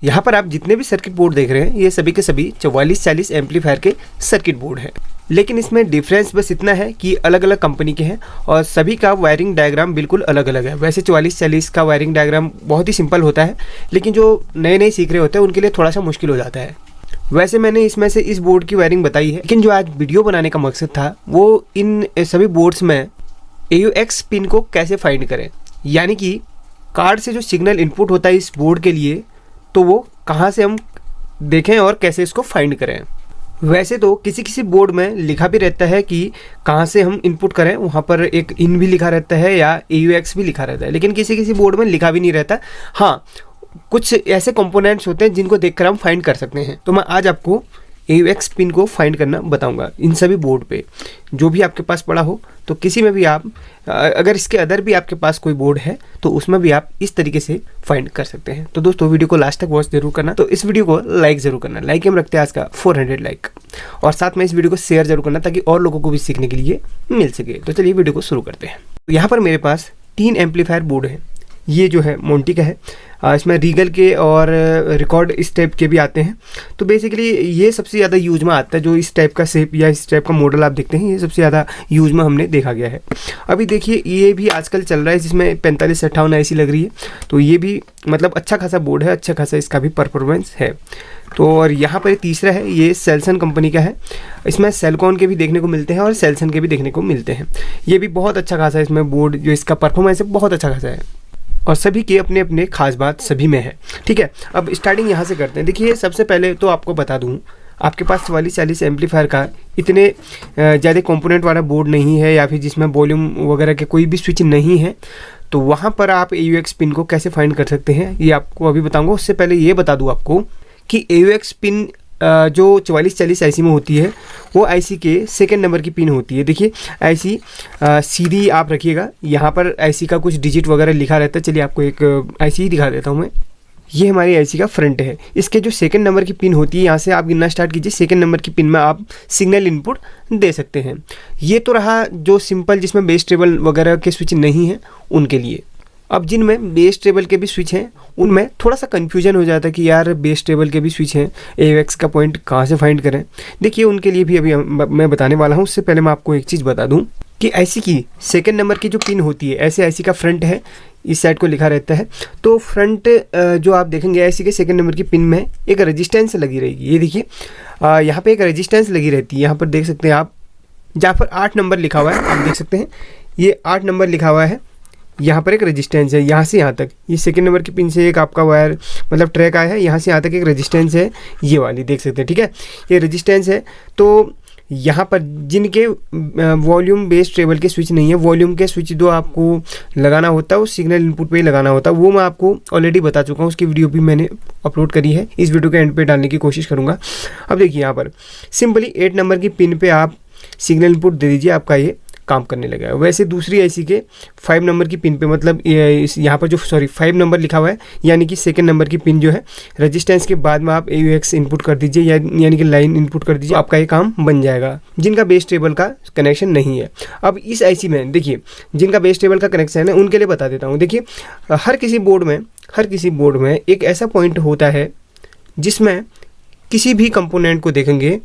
यहाँ पर आप जितने भी सर्किट बोर्ड देख रहे हैं ये सभी के सभी 4440 एम्पलीफायर के सर्किट बोर्ड हैं। लेकिन इसमें डिफरेंस बस इतना है कि अलग अलग कंपनी के हैं और सभी का वायरिंग डायग्राम बिल्कुल अलग अलग है। वैसे 4440 का वायरिंग डायग्राम बहुत ही सिंपल होता है, लेकिन जो नए सीख रहे होते हैं उनके लिए थोड़ा सा मुश्किल हो जाता है। वैसे मैंने इसमें से इस बोर्ड की वायरिंग बताई है, लेकिन जो आज वीडियो बनाने का मकसद था वो इन सभी बोर्ड्स में AUX पिन को कैसे फाइंड करें, यानी कि कार्ड से जो सिग्नल इनपुट होता है इस बोर्ड के लिए, तो वो कहाँ से हम देखें और कैसे इसको फाइंड करें। वैसे तो किसी किसी बोर्ड में लिखा भी रहता है कि कहाँ से हम इनपुट करें, वहाँ पर एक इन भी लिखा रहता है या AUX भी लिखा रहता है, लेकिन किसी किसी बोर्ड में लिखा भी नहीं रहता। हाँ, कुछ ऐसे कंपोनेंट्स होते हैं जिनको देखकर हम फाइंड कर सकते हैं। तो मैं आज आपको AUX पिन को फाइंड करना बताऊंगा इन सभी बोर्ड पे, जो भी आपके पास पड़ा हो। तो किसी में भी आप, अगर इसके अदर भी आपके पास कोई बोर्ड है तो उसमें भी आप इस तरीके से फाइंड कर सकते हैं। तो दोस्तों वीडियो को लास्ट तक वॉच जरूर करना। तो इस वीडियो को लाइक जरूर करना, लाइक हम रखते हैं आज का 400 लाइक, और साथ में इस वीडियो को शेयर जरूर करना ताकि और लोगों को भी सीखने के लिए मिल सके। तो चलिए वीडियो को शुरू करते हैं। तो यहाँ पर मेरे पास 3 एम्पलीफायर बोर्ड हैं। ये जो है मोंटी का है, इसमें रीगल के और रिकॉर्ड इस टाइप के भी आते हैं। तो बेसिकली ये सबसे ज़्यादा यूज में आता है, जो इस टाइप का शेप या इस टाइप का मॉडल आप देखते हैं, ये सबसे ज़्यादा यूज में हमने देखा गया है। अभी देखिए ये भी आजकल चल रहा है, जिसमें 4558 ऐसी लग रही है। तो ये भी मतलब अच्छा खासा बोर्ड है, अच्छा खासा इसका भी परफॉर्मेंस है। तो और यहाँ पर तीसरा है, ये सेल्सन कंपनी का है। इसमें सेलकॉन के भी देखने को मिलते हैं और सेल्सन के भी देखने को मिलते हैं। ये भी बहुत अच्छा खासा इसमें बोर्ड, जो इसका परफॉर्मेंस है बहुत अच्छा खासा है, और सभी के अपने अपने खास बात सभी में है। ठीक है, अब स्टार्टिंग यहाँ से करते हैं। देखिए सबसे पहले तो आपको बता दूँ, आपके पास 4440 एम्पलीफायर का इतने ज़्यादा कंपोनेंट वाला बोर्ड नहीं है, या फिर जिसमें वॉल्यूम वगैरह के कोई भी स्विच नहीं है, तो वहाँ पर आप AUX पिन को कैसे फाइंड कर सकते हैं ये आपको अभी बताऊँगा। उससे पहले ये बता दूँ आपको कि AUX पिन जो 4440 IC में होती है वो IC के सेकेंड नंबर की पिन होती है। देखिए IC सीधी आप रखिएगा, यहाँ पर IC का कुछ डिजिट वगैरह लिखा रहता है। चलिए आपको एक IC ही दिखा देता हूँ मैं। ये हमारी IC का फ्रंट है। इसके जो सेकंड नंबर की पिन होती है, यहाँ से आप गिनना स्टार्ट कीजिए। सेकंड नंबर की पिन में आप सिग्नल इनपुट दे सकते हैं। ये तो रहा जो सिंपल, जिसमें बेस ट्रेबल वगैरह के स्विच नहीं हैं उनके लिए। अब जिनमें बेस ट्रेबल के भी स्विच हैं उनमें थोड़ा सा कन्फ्यूजन हो जाता है कि यार बेस ट्रेबल के भी स्विच हैं, AUX का पॉइंट कहाँ से फाइंड करें। देखिए उनके लिए भी अभी मैं बताने वाला हूँ। उससे पहले मैं आपको एक चीज़ बता दूँ कि IC की सेकंड नंबर की जो पिन होती है, ऐसे IC का फ्रंट है, इस साइड को लिखा रहता है। तो फ्रंट जो आप देखेंगे IC के सेकंड नंबर की पिन में एक रेजिस्टेंस लगी रहेगी। ये देखिए यहाँ पे एक रेजिस्टेंस लगी रहती है। यहाँ पर देख सकते हैं आप, जहाँ पर 8 नंबर लिखा हुआ है, आप देख सकते हैं ये 8 नंबर लिखा हुआ है। यहाँ पर एक रेजिस्टेंस है, यहाँ से यहाँ तक, ये सेकंड नंबर की पिन से एक आपका वायर मतलब ट्रैक आया है, यहाँ से यहाँ तक एक रेजिस्टेंस है, ये वाली देख सकते हैं। ठीक है, ये रेजिस्टेंस है। तो यहाँ पर जिनके वॉल्यूम बेस ट्रेबल के स्विच नहीं है, वॉल्यूम के स्विच जो आपको लगाना होता है वो सिग्नल इनपुट पे ही लगाना होता है। वो मैं आपको ऑलरेडी बता चुका हूँ, उसकी वीडियो भी मैंने अपलोड करी है, इस वीडियो के एंड पे डालने की कोशिश करूँगा। अब देखिए यहाँ पर सिंपली 8 नंबर की पिन पे आप सिग्नल इनपुट दे दीजिए, आपका ये काम करने लगा है। वैसे दूसरी IC के 5 नंबर की पिन पे, मतलब यहाँ पर जो 5 नंबर लिखा हुआ है, यानी कि सेकंड नंबर की पिन जो है, रेजिस्टेंस के बाद में आप AUX इनपुट कर दीजिए, यानी कि लाइन इनपुट कर दीजिए, आपका ये काम बन जाएगा, जिनका बेस टेबल का कनेक्शन नहीं है। अब इस IC में देखिए जिनका बेस टेबल का कनेक्शन है उनके लिए बता देता हूँ। देखिए हर किसी बोर्ड में एक ऐसा पॉइंट होता है जिसमें किसी भी कंपोनेंट को देखेंगे,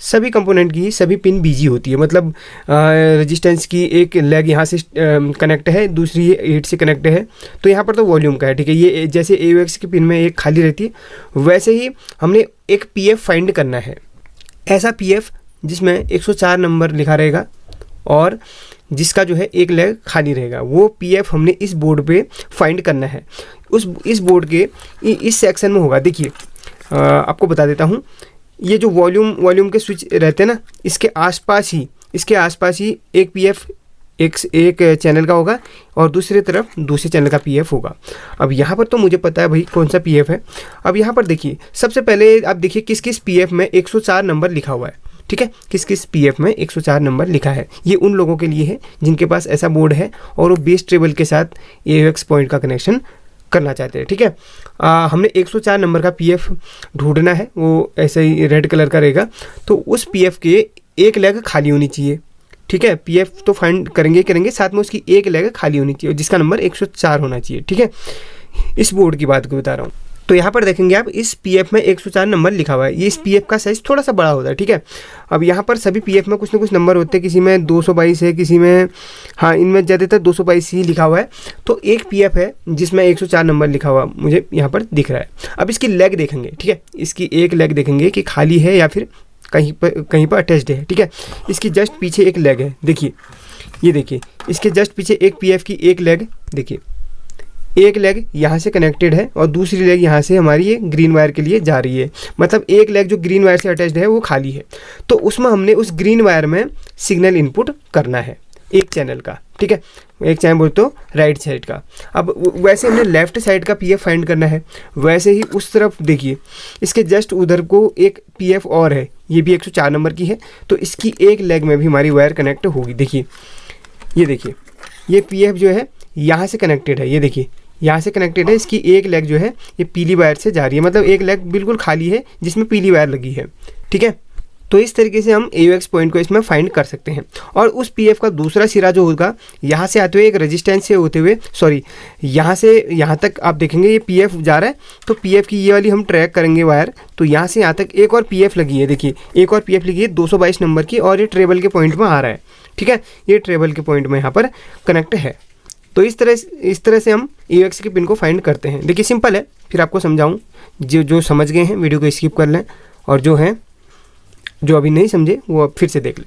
सभी कंपोनेंट की सभी पिन बिजी होती है। मतलब रेजिस्टेंस की एक लेग यहाँ से कनेक्ट है, दूसरी 8 से कनेक्ट है। तो यहाँ पर तो वॉल्यूम का है, ठीक है। ये जैसे AUX की पिन में एक खाली रहती है, वैसे ही हमने एक PF फाइंड करना है। ऐसा PF जिसमें 104 नंबर लिखा रहेगा और जिसका जो है एक लेग खाली रहेगा, वो PF हमने इस बोर्ड पे फाइंड करना है। इस बोर्ड के इस सेक्शन में होगा। देखिए आपको बता देता हूँ, ये जो वॉल्यूम के स्विच रहते हैं ना, इसके आसपास ही एक PF एक चैनल का होगा और दूसरी तरफ दूसरे चैनल का PF होगा। अब यहाँ पर तो मुझे पता है भाई कौन सा PF है। अब यहाँ पर देखिए सबसे पहले आप देखिए किस किस PF में 104 नंबर लिखा हुआ है। ठीक है, किस किस PF में 104 नंबर लिखा है। ये उन लोगों के लिए है जिनके पास ऐसा बोर्ड है और वो बेस ट्रेबल के साथ AUX पॉइंट का कनेक्शन करना चाहते हैं। ठीक है, हमने 104 नंबर का PF ढूंढना है, वो ऐसे ही रेड कलर का रहेगा। तो उस PF के एक लेग खाली होनी चाहिए। ठीक है, PF तो फाइंड करेंगे, साथ में उसकी एक लेग खाली होनी चाहिए जिसका नंबर 104 होना चाहिए। ठीक है, इस बोर्ड की बात को बता रहा हूँ। तो यहाँ पर देखेंगे आप इस पीएफ में 104 नंबर लिखा हुआ है। ये इस पीएफ का साइज़ थोड़ा सा बड़ा होता है, ठीक है। अब यहाँ पर सभी पीएफ में कुछ ना कुछ नंबर होते हैं, किसी में 222 है, किसी में, हाँ, इनमें ज़्यादातर 222 ही लिखा हुआ है। तो एक पीएफ है जिसमें 104 नंबर लिखा हुआ मुझे यहाँ पर दिख रहा है। अब इसकी लेग देखेंगे, ठीक है, इसकी एक लेग देखेंगे कि खाली है या फिर कहीं पर अटैच्ड है, ठीक है। इसकी जस्ट पीछे एक लेग है, देखिए, ये देखिए, इसके जस्ट पीछे एक पीएफ की एक लेग, देखिए, एक लेग यहाँ से कनेक्टेड है और दूसरी लेग यहाँ से हमारी ये ग्रीन वायर के लिए जा रही है। मतलब एक लेग जो ग्रीन वायर से अटैच्ड है वो खाली है। तो उसमें हमने उस ग्रीन वायर में सिग्नल इनपुट करना है एक चैनल का, ठीक है, एक चैनल बोलते हो राइट साइड का। अब वैसे हमने लेफ्ट साइड का पीएफ फाइंड करना है, वैसे ही उस तरफ देखिए, इसके जस्ट उधर को एक पीएफ और है, ये भी 104 नंबर की है। तो इसकी एक लेग में भी हमारी वायर कनेक्ट होगी। देखिए, ये देखिए, ये पीएफ जो है यहाँ से कनेक्टेड है, ये देखिए, यहाँ से कनेक्टेड है। इसकी एक लेग जो है ये पीली वायर से जा रही है, मतलब एक लेग बिल्कुल खाली है जिसमें पीली वायर लगी है, ठीक है। तो इस तरीके से हम AUX पॉइंट को इसमें फाइंड कर सकते हैं। और उस पीएफ का दूसरा सिरा जो होगा, यहाँ से आते हुए एक रेजिस्टेंस से होते हुए, सॉरी, यहाँ से यहाँ तक आप देखेंगे ये पीएफ जा रहा है। तो पीएफ की ये वाली हम ट्रैक करेंगे वायर। तो यहाँ से यहाँ तक एक और पीएफ लगी है, देखिए, एक और पीएफ लगी है 222 नंबर की, और ये ट्रेबल के पॉइंट में आ रहा है, ठीक है। ये ट्रेबल के पॉइंट में यहाँ पर कनेक्ट है। तो इस तरह से हम AUX के पिन को फाइंड करते हैं। देखिए, सिंपल है, फिर आपको समझाऊँ। जो समझ गए हैं वीडियो को स्किप कर लें, और जो अभी नहीं समझे वो अब फिर से देख लें।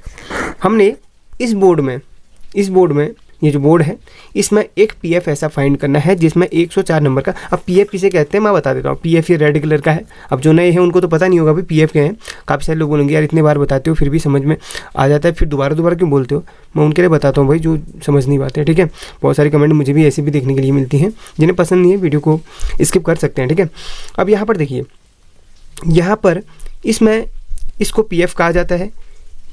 हमने इस बोर्ड में ये जो बोर्ड है, इसमें एक पीएफ ऐसा फाइंड करना है जिसमें 104 नंबर का। अब पीएफ किसे कहते हैं मैं बता देता हूँ। पीएफ ये रेड कलर का है। अब जो नए हैं उनको तो पता नहीं होगा भाई पीएफ क्या है। काफ़ी सारे लोग बोलेंगे यार इतने बार बताते हो फिर भी समझ में आ जाता है, फिर दोबारा क्यों बोलते हो। मैं उनके लिए बताता हूँ भाई जो समझ नहीं पाते हैं, ठीक है। बहुत सारी कमेंट मुझे भी ऐसे भी देखने के लिए मिलती हैं, जिन्हें पसंद नहीं है वीडियो को स्किप कर सकते हैं, ठीक है। अब यहाँ पर देखिए, यहाँ पर इसको पीएफ कहा जाता है।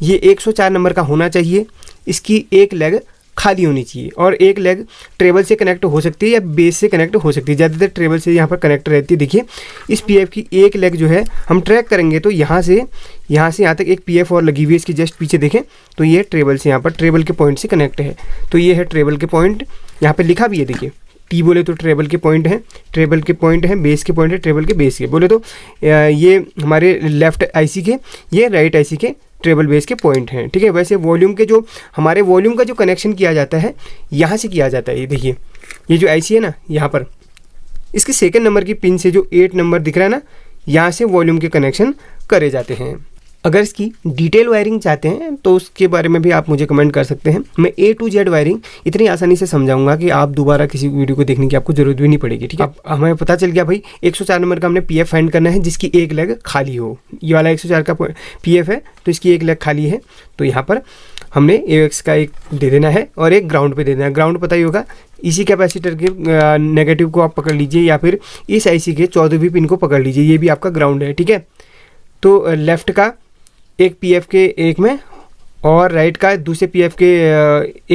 ये 104 नंबर का होना चाहिए। इसकी एक लेग खाली होनी चाहिए और एक लेग ट्रेबल से कनेक्ट हो सकती है या बेस से कनेक्ट हो सकती है। ज़्यादातर ट्रेबल से यहाँ पर कनेक्ट रहती है। देखिए, इस पीएफ की एक लेग जो है हम ट्रैक करेंगे तो यहाँ से यहाँ तक एक पीएफ और लगी हुई है। इसकी जस्ट पीछे देखें तो ये ट्रेबल से यहाँ पर ट्रेबल के पॉइंट से कनेक्ट है। तो ये है ट्रेबल के पॉइंट, यहाँ पर लिखा भी है। देखिए, टी बोले तो ट्रेबल के पॉइंट है, ट्रेबल के पॉइंट है, बेस के पॉइंट है, ट्रेबल के बेस के बोले तो ये हमारे लेफ्ट आईसी के, ये राइट आईसी के ट्रेबल बेस के पॉइंट हैं, ठीक है। वैसे वॉल्यूम के जो हमारे वॉल्यूम का जो कनेक्शन किया जाता है यहाँ से किया जाता है। ये देखिए, ये जो आईसी है ना, यहाँ पर इसके सेकंड नंबर की पिन से जो 8 नंबर दिख रहा है ना, यहाँ से वॉल्यूम के कनेक्शन करे जाते हैं। अगर इसकी डिटेल वायरिंग चाहते हैं तो उसके बारे में भी आप मुझे कमेंट कर सकते हैं। मैं A to Z वायरिंग इतनी आसानी से समझाऊंगा कि आप दोबारा किसी वीडियो को देखने की आपको जरूरत भी नहीं पड़ेगी, ठीक है। अब हमें पता चल गया भाई 104 नंबर का हमने पीएफ फाइंड करना है जिसकी एक लेग खाली हो। ये वाला 104 का पीएफ है तो इसकी एक लेग खाली है। तो यहाँ पर हमने AUX का एक दे देना है और एक ग्राउंड पे दे देना है। ग्राउंड पता ही होगा, इसी कैपेसिटर के नेगेटिव को आप पकड़ लीजिए या फिर इस आईसी के 14वीं पिन को पकड़ लीजिए, ये भी आपका ग्राउंड है, ठीक है। तो लेफ्ट का एक पीएफ के एक में और राइट का दूसरे पीएफ के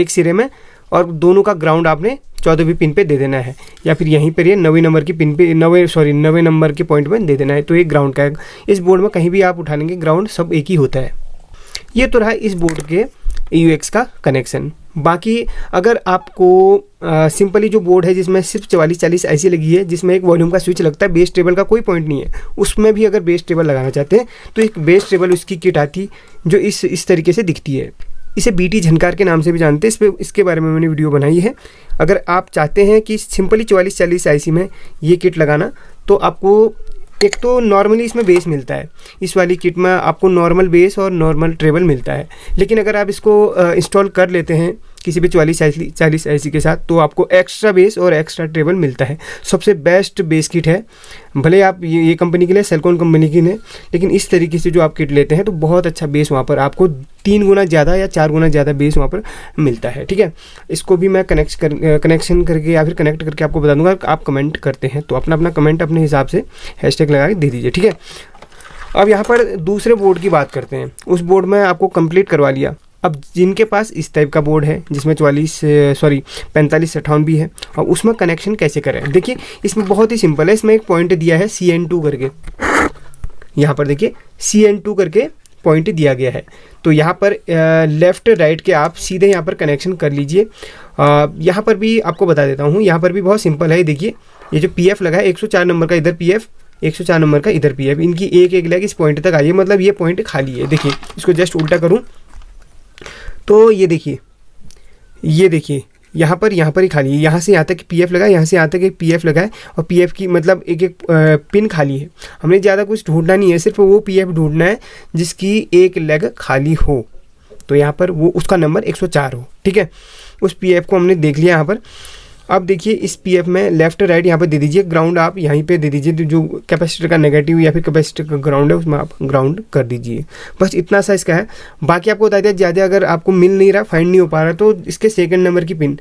एक सिरे में, और दोनों का ग्राउंड आपने 14वीं पिन पे दे देना है या फिर यहीं पर ये 9वें नंबर की पिन पे 9वें नंबर के पॉइंट में दे देना है। तो एक ग्राउंड का है। इस बोर्ड में कहीं भी आप उठा लेंगे ग्राउंड सब एक ही होता है। ये तो रहा इस बोर्ड के AUX का कनेक्शन। बाकी अगर आपको सिंपली जो बोर्ड है जिसमें सिर्फ 4440 ऐसी लगी है, जिसमें एक वॉल्यूम का स्विच लगता है, बेस टेबल का कोई पॉइंट नहीं है, उसमें भी अगर बेस टेबल लगाना चाहते हैं तो एक बेस टेबल उसकी किट आती जो इस तरीके से दिखती है। इसे BT झनकार के नाम से भी जानते हैं। इसके बारे में मैंने वीडियो बनाई है। अगर आप चाहते हैं कि सिंपली 4440 IC में ये किट लगाना, तो आपको एक तो नॉर्मली इसमें बेस मिलता है। इस वाली किट में आपको नॉर्मल बेस और नॉर्मल ट्रेबल मिलता है। लेकिन अगर आप इसको इंस्टॉल कर लेते हैं किसी भी 4440 IC के साथ तो आपको एक्स्ट्रा बेस और एक्स्ट्रा ट्रेबल मिलता है। सबसे बेस्ट बेस किट है। भले आप ये कंपनी के लिए सेलकॉन कंपनी की है, लेकिन इस तरीके से जो आप किट लेते हैं तो बहुत अच्छा बेस वहाँ पर आपको 3 गुना ज़्यादा या 4 गुना ज़्यादा बेस वहाँ पर मिलता है, ठीक है। इसको भी मैं कनेक्शन करके या फिर कनेक्ट करके आपको बता दूंगा। आप कमेंट करते हैं तो अपना कमेंट अपने हिसाब से हैशटैग लगा के दे दीजिए, ठीक है। अब यहाँ पर दूसरे बोर्ड की बात करते हैं। उस बोर्ड में आपको कंप्लीट करवा लिया। अब जिनके पास इस टाइप का बोर्ड है जिसमें 4558 भी है, और उसमें कनेक्शन कैसे करें, देखिए इसमें बहुत ही सिंपल है। इसमें एक पॉइंट दिया है CN2 करके, यहाँ पर देखिए CN2 करके पॉइंट दिया गया है। तो यहाँ पर लेफ़्ट राइट के आप सीधे यहाँ पर कनेक्शन कर लीजिए। यहाँ पर भी आपको बता देता हूँ, यहाँ पर भी बहुत सिंपल है। देखिए ये जो PF लगा है 104 नंबर का इधर PF, 104 नंबर का इधर PF, इनकी एक एक लेग इस पॉइंट तक आई है, मतलब ये पॉइंट खाली है। देखिए इसको जस्ट उल्टा करूँ तो ये देखिए यहाँ पर ही खाली है, यहाँ से यहाँ तक PF लगा है, यहाँ से यहाँ तक एक PF लगा है और PF की मतलब एक एक पिन खाली है। हमने ज़्यादा कुछ ढूंढना नहीं है, सिर्फ वो PF ढूंढना है जिसकी एक लेग खाली हो। तो यहाँ पर वो उसका नंबर 104 हो, ठीक है। उस PF को हमने देख लिया यहाँ पर। अब देखिए इस PF में लेफ्ट राइट यहाँ पर दे दीजिए, ग्राउंड आप यहीं पे दे दीजिए, जो कैपेसिटर का नेगेटिव या फिर कैपेसिटर का ग्राउंड है उसमें आप ग्राउंड कर दीजिए। बस इतना सा इसका है। बाकी आपको बता दिया, ज़्यादा अगर आपको मिल नहीं रहा, फाइंड नहीं हो पा रहा, तो इसके सेकंड नंबर की पिन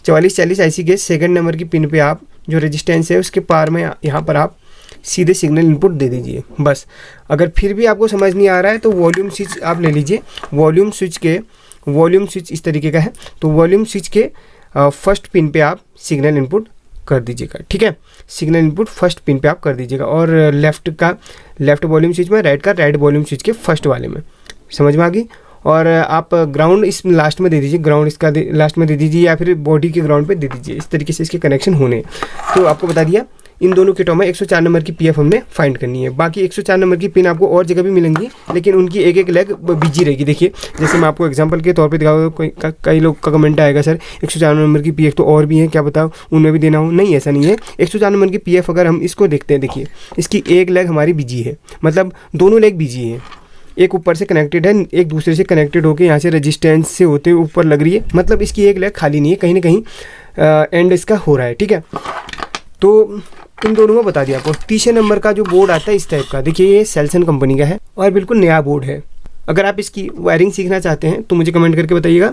4440 IC के सेकंड नंबर की पिन पे आप जो रेजिस्टेंस है उसके पार में यहाँ पर आप सीधे सिग्नल इनपुट दे दीजिए। बस अगर फिर भी आपको समझ नहीं आ रहा है तो वॉल्यूम स्विच आप ले लीजिए। वॉल्यूम स्विच इस तरीके का है, तो वॉल्यूम स्विच के फर्स्ट पिन पे आप सिग्नल इनपुट कर दीजिएगा, ठीक है। सिग्नल इनपुट फर्स्ट पिन पे आप कर दीजिएगा और लेफ्ट वॉल्यूम स्विच में, राइट वॉल्यूम स्विच के फर्स्ट वाले में। समझ में आ गई। और आप ग्राउंड इस लास्ट में दे दीजिए, ग्राउंड इसका लास्ट में दे दीजिए या फिर बॉडी के ग्राउंड पे दे दीजिए। इस तरीके से इसके कनेक्शन होने। तो आपको बता दिया इन दोनों किटों में 104 नंबर की PF हमने फाइंड करनी है। बाकी 104 नंबर की पिन आपको और जगह भी मिलेंगी, लेकिन उनकी एक एक लेग बिजी रहेगी। देखिए जैसे मैं आपको एग्जांपल के तौर पे दिखाऊँ, कई लोग का कमेंट आएगा सर 104 नंबर की PF तो और भी है, क्या बताओ उनमें भी देना हो? नहीं, ऐसा नहीं है। 104 नंबर की PF अगर हम इसको देखते हैं, देखिए इसकी एक लेग हमारी बिजी है, मतलब दोनों लेग बिजी है। एक ऊपर से कनेक्टेड है, एक दूसरे से कनेक्टेड होकर यहाँ से रेजिस्टेंस से होते हुए ऊपर लग रही है, मतलब इसकी एक लेग खाली नहीं है, कहीं ना कहीं एंड इसका हो रहा है, ठीक है। तो इन दोनों में बता दिया आपको। तीसरे नंबर का जो बोर्ड आता है इस टाइप का, देखिए ये सेल्सन कंपनी का है और बिल्कुल नया बोर्ड है। अगर आप इसकी वायरिंग सीखना चाहते हैं तो मुझे कमेंट करके बताइएगा।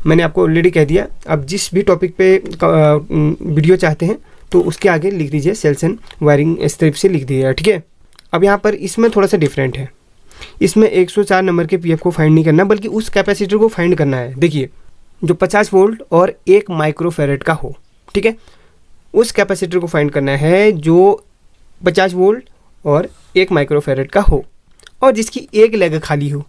मैंने आपको ऑलरेडी कह दिया, आप जिस भी टॉपिक पे वीडियो चाहते हैं तो उसके आगे लिख दीजिए सेल्सन वायरिंग, इस टाइप से लिख दीजिएगा, ठीक है। अब यहाँ पर इसमें थोड़ा सा डिफरेंट है, इसमें 104 नंबर के PF को फाइंड नहीं करना, बल्कि उस कैपेसिटर को फाइंड करना है। देखिए जो 50 वोल्ट और 1 माइक्रोफेरेड का हो, ठीक है, उस कैपेसिटर को फाइंड करना है जो 50 वोल्ट और 1 माइक्रोफेरेड का हो और जिसकी एक लेग खाली हो।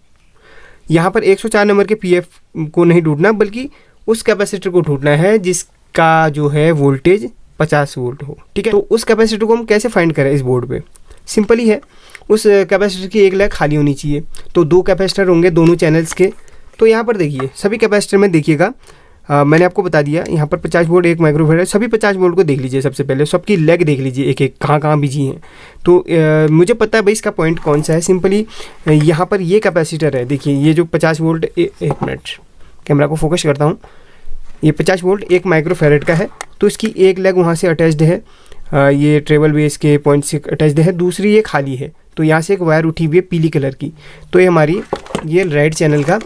यहाँ पर 104 नंबर के PF को नहीं ढूंढना, बल्कि उस कैपेसिटर को ढूंढना है जिसका जो है वोल्टेज 50 वोल्ट हो, ठीक है। तो उस कैपेसिटर को हम कैसे फाइंड करें इस बोर्ड पे? सिंपल ही है, उस कैपेसिटर की एक लेग खाली होनी चाहिए। तो 2 कैपेसिटर होंगे दोनों चैनल्स के। तो यहाँ पर देखिए सभी कैपेसिटर में देखिएगा, मैंने आपको बता दिया यहाँ पर 50 वोल्ट 1 माइक्रोफेरेड, सभी 50 वोल्ट को देख लीजिए। सबसे पहले सबकी लेग देख लीजिए, एक एक कहाँ बिजी हैं। तो मुझे पता है भाई इसका पॉइंट कौन सा है। सिंपली यहाँ पर ये कैपेसिटर है, देखिए ये जो 50 वोल्ट, एक मिनट कैमरा को फोकस करता हूँ, ये 50 वोल्ट 1 माइक्रोफेरेड का है। तो इसकी एक लेग वहाँ से अटैच्ड है, ये ट्रेवल बेस के पॉइंट से अटैच्ड है, दूसरी ये खाली है। तो यहाँ से एक वायर उठी हुई है पीली कलर की, तो ये हमारी ये राइट चैनल का,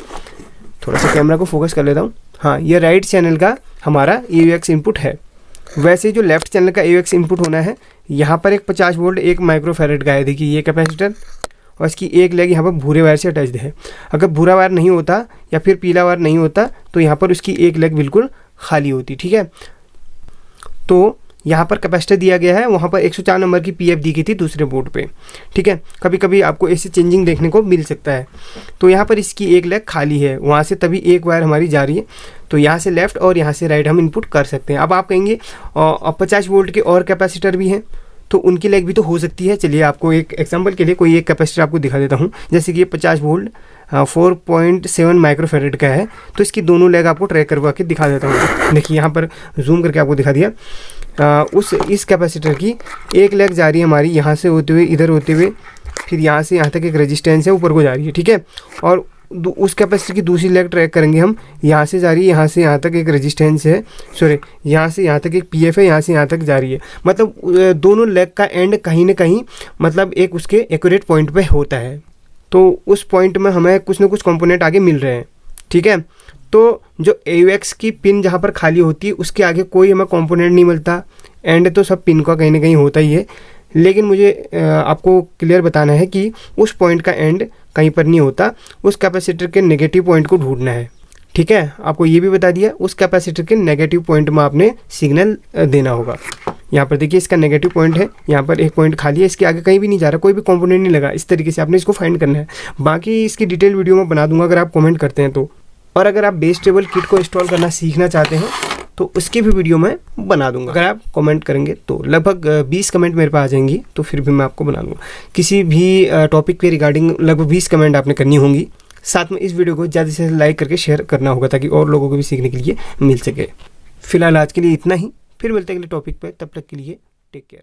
थोड़ा सा कैमरा को फोकस कर लेता हूँ, हाँ ये राइट चैनल का हमारा AUX इनपुट है। वैसे जो लेफ्ट चैनल का AUX इनपुट होना है, यहाँ पर एक 50 वोल्ट 1 माइक्रोफेरेड का है, देखिए ये कैपेसिटर, और इसकी एक लेग यहाँ पर भूरे वायर से अटैच्ड है। अगर भूरा वायर नहीं होता या फिर पीला वायर नहीं होता तो यहाँ पर उसकी एक लेग बिल्कुल खाली होती, ठीक है। तो यहाँ पर कैपेसिटर दिया गया है, वहाँ पर 104 नंबर की PF दी गई थी दूसरे बोर्ड पे, ठीक है। कभी कभी आपको ऐसे चेंजिंग देखने को मिल सकता है। तो यहाँ पर इसकी एक लेग खाली है, वहाँ से तभी एक वायर हमारी जा रही है। तो यहाँ से लेफ़्ट और यहाँ से राइट हम इनपुट कर सकते हैं। अब आप कहेंगे 50 वोल्ट के और कैपेसिटर भी हैं, तो उनकी लेग भी तो हो सकती है। चलिए आपको एक एग्जांपल के लिए कोई एक कैपेसिटर आपको दिखा देता हूँ। जैसे कि ये 50 वोल्ट 4.7 माइक्रोफेरेड का है, तो इसकी दोनों लेग आपको ट्रैक करवा के दिखा देता हूँ। देखिए यहाँ पर जूम करके आपको दिखा दिया। इस कैपेसिटर की एक लेग जा रही है हमारी यहाँ से होते हुए, इधर होते हुए, फिर यहाँ से यहाँ तक एक रेजिस्टेंस है, ऊपर को जा रही है, ठीक है। और उस कैपेसिटर की दूसरी लेग ट्रैक करेंगे हम, यहाँ से जा रही है, यहाँ से यहाँ तक एक रेजिस्टेंस है, सॉरी यहाँ से यहाँ तक एक PF है, यहाँ से यहाँ तक जा रही है। मतलब दोनों लेग का एंड कहीं ना कहीं मतलब एक उसके एक्यूरेट पॉइंट पे होता है। तो उस पॉइंट में हमें कुछ ना कुछ कंपोनेंट आगे मिल रहे हैं, ठीक है। तो जो AUX की पिन जहाँ पर खाली होती है उसके आगे कोई हमें कंपोनेंट नहीं मिलता, एंड तो सब पिन का कहीं ना कहीं होता ही है। लेकिन मुझे आपको क्लियर बताना है कि उस पॉइंट का एंड कहीं पर नहीं होता, उस कैपेसिटर के नेगेटिव पॉइंट को ढूंढना है, ठीक है। आपको ये भी बता दिया, उस कैपेसिटर के नेगेटिव पॉइंट में आपने सिग्नल देना होगा। यहाँ पर देखिए इसका नेगेटिव पॉइंट है, यहाँ पर एक पॉइंट खाली है, इसके आगे कहीं भी नहीं जा रहा, कोई भी कंपोनेंट नहीं लगा। इस तरीके से आपने इसको फाइंड करना है। बाकी इसकी डिटेल वीडियो में बना दूंगा अगर आप कमेंट करते हैं तो। और अगर आप बेस टेबल किट को इंस्टॉल करना सीखना चाहते हैं तो उसकी भी वीडियो मैं बना दूंगा। अगर आप कमेंट करेंगे तो लगभग 20 कमेंट मेरे पास आ जाएंगी, तो फिर भी मैं आपको बना दूंगा। किसी भी टॉपिक के रिगार्डिंग लगभग 20 कमेंट आपने करनी होंगी। साथ में इस वीडियो को ज़्यादा से ज़्यादा लाइक करके शेयर करना होगा ताकि और लोगों को भी सीखने के लिए मिल सके। फिलहाल आज के लिए इतना ही, फिर मिलते हैं अगले टॉपिक पर। तब तक के लिए टेक केयर।